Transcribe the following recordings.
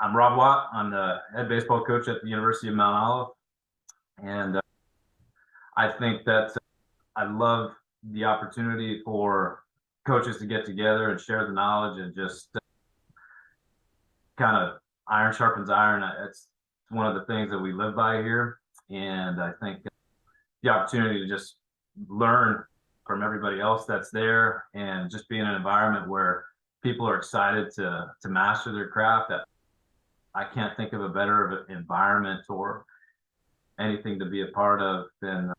I'm Rob Watt. I'm the head baseball coach at the University of Mount Olive, and I think that I love the opportunity for coaches to get together and share the knowledge and just kind of iron sharpens iron. It's one of the things that we live by here, and I think the opportunity to just learn from everybody else that's there and just be in an environment where people are excited to master their craft. I can't think of a better environment or anything to be a part of than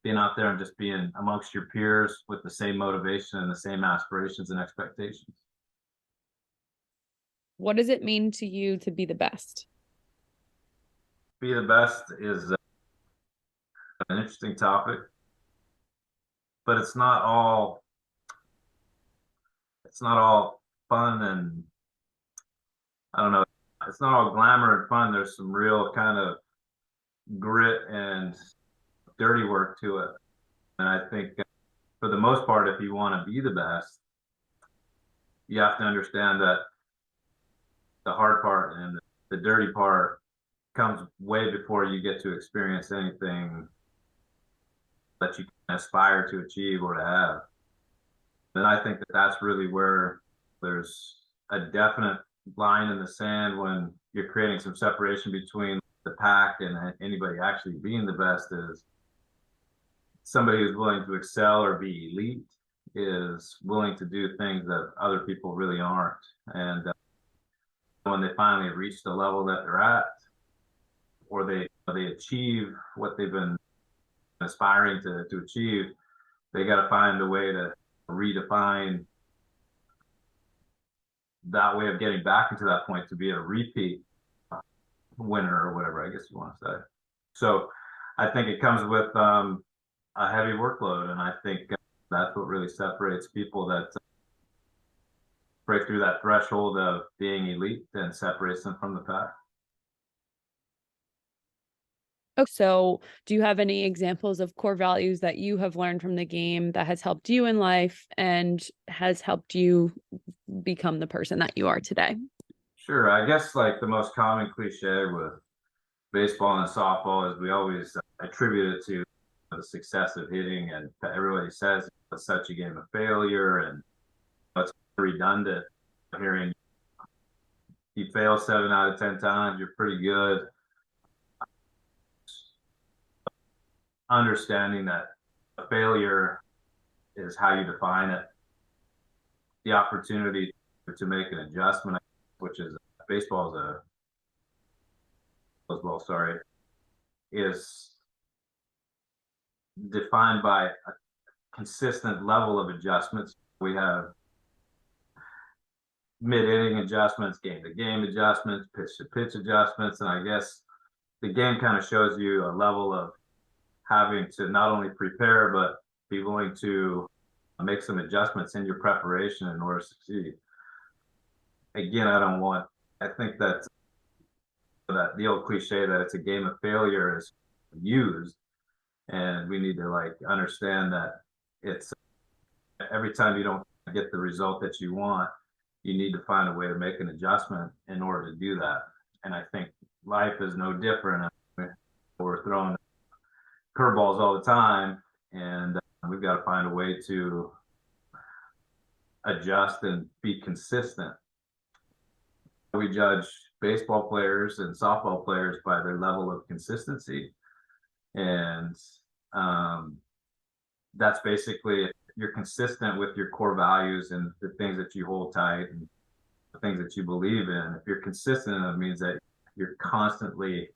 being out there and just being amongst your peers with the same motivation and the same aspirations and expectations. What does it mean to you to be the best? Be the best is an interesting topic, but it's not all fun and I don't know. It's not all glamour and fun. There's some real kind of grit and dirty work to it. And I think for the most part, if you want to be the best, you have to understand that the hard part and the dirty part comes way before you get to experience anything that you can aspire to achieve or to have. And I think that that's really where there's a definite line in the sand when you're creating some separation between the pack and anybody actually being the best is somebody who's willing to excel or be elite is willing to do things that other people really aren't. And when they finally reach the level that they're at, or they achieve what they've been aspiring to achieve, they got to find a way to redefine that way of getting back into that point to be a repeat winner or whatever I guess you want to say. So I think it comes with a heavy workload, and I think that's what really separates people that break through that threshold of being elite and separates them from the pack. Oh, so do you have any examples of core values that you have learned from the game that has helped you in life and has helped you become the person that you are today? Sure, I guess like the most common cliche with baseball and softball is we always attribute it to the success of hitting, and everybody says it's such a game of failure, and it's redundant hearing you fail 7 out of 10 times, you're pretty good. Understanding that a failure is how you define it, the opportunity to make an adjustment, which is baseball is a baseball, sorry, is defined by a consistent level of adjustments. We have mid-inning adjustments, game-to-game adjustments, pitch-to-pitch adjustments, and I guess the game kind of shows you a level of having to not only prepare but be willing to make some adjustments in your preparation in order to succeed. Again, I think that the old cliche that it's a game of failure is used, and we need to like understand that it's every time you don't get the result that you want, you need to find a way to make an adjustment in order to do that. And I think life is no different. We're throwing curveballs all the time, and we've got to find a way to adjust and be consistent. We judge baseball players and softball players by their level of consistency, and um, that's basically if you're consistent with your core values and the things that you hold tight and the things that you believe in. If you're consistent, it means that you're constantly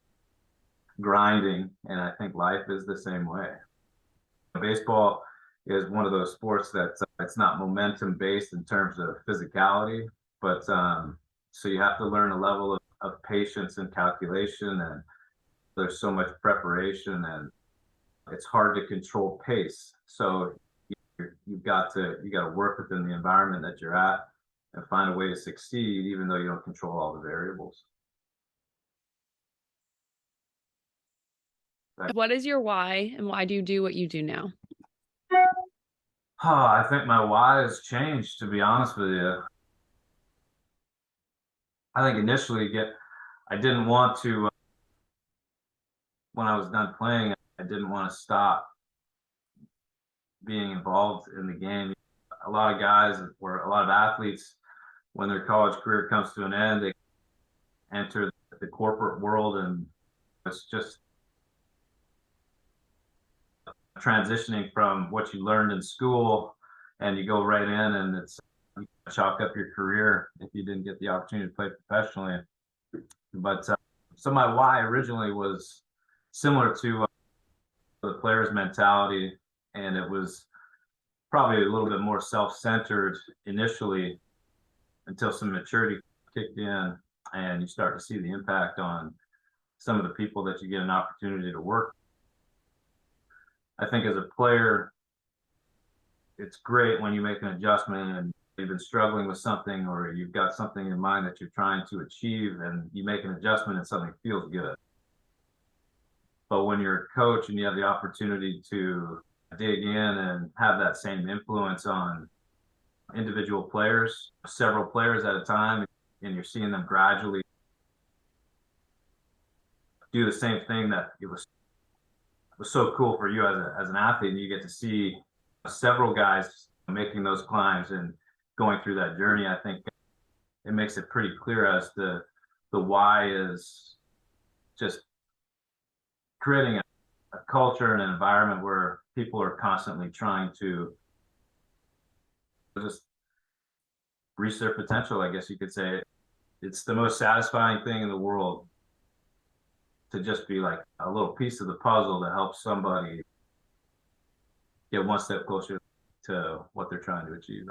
grinding, and I think life is the same way. Baseball is one of those sports that it's not momentum based in terms of physicality, but so you have to learn a level of patience and calculation, and there's so much preparation, and it's hard to control pace. So you got to work within the environment that you're at and find a way to succeed, even though you don't control all the variables. Right. What is your why and why do you do what you do now? I think my why has changed, to be honest with you. I think initially get I didn't want to when I was done playing, I didn't want to stop being involved in the game. A lot of guys or a lot of athletes, when their college career comes to an end, they enter the corporate world, and it's just transitioning from what you learned in school, and you go right in, and it's you chalk up your career if you didn't get the opportunity to play professionally. But so my why originally was similar to the player's mentality, and it was probably a little bit more self-centered initially until some maturity kicked in and you start to see the impact on some of the people that you get an opportunity to work. I think as a player, it's great when you make an adjustment and you've been struggling with something or you've got something in mind that you're trying to achieve and you make an adjustment and something feels good. But when you're a coach and you have the opportunity to dig in and have that same influence on individual players, several players at a time, and you're seeing them gradually do the same thing that it was so cool for you as an athlete, and you get to see several guys making those climbs and going through that journey. I think it makes it pretty clear as the why is just creating a culture and an environment where people are constantly trying to just reach their potential. I guess you could say it's the most satisfying thing in the world to just be like a little piece of the puzzle to help somebody get one step closer to what they're trying to achieve.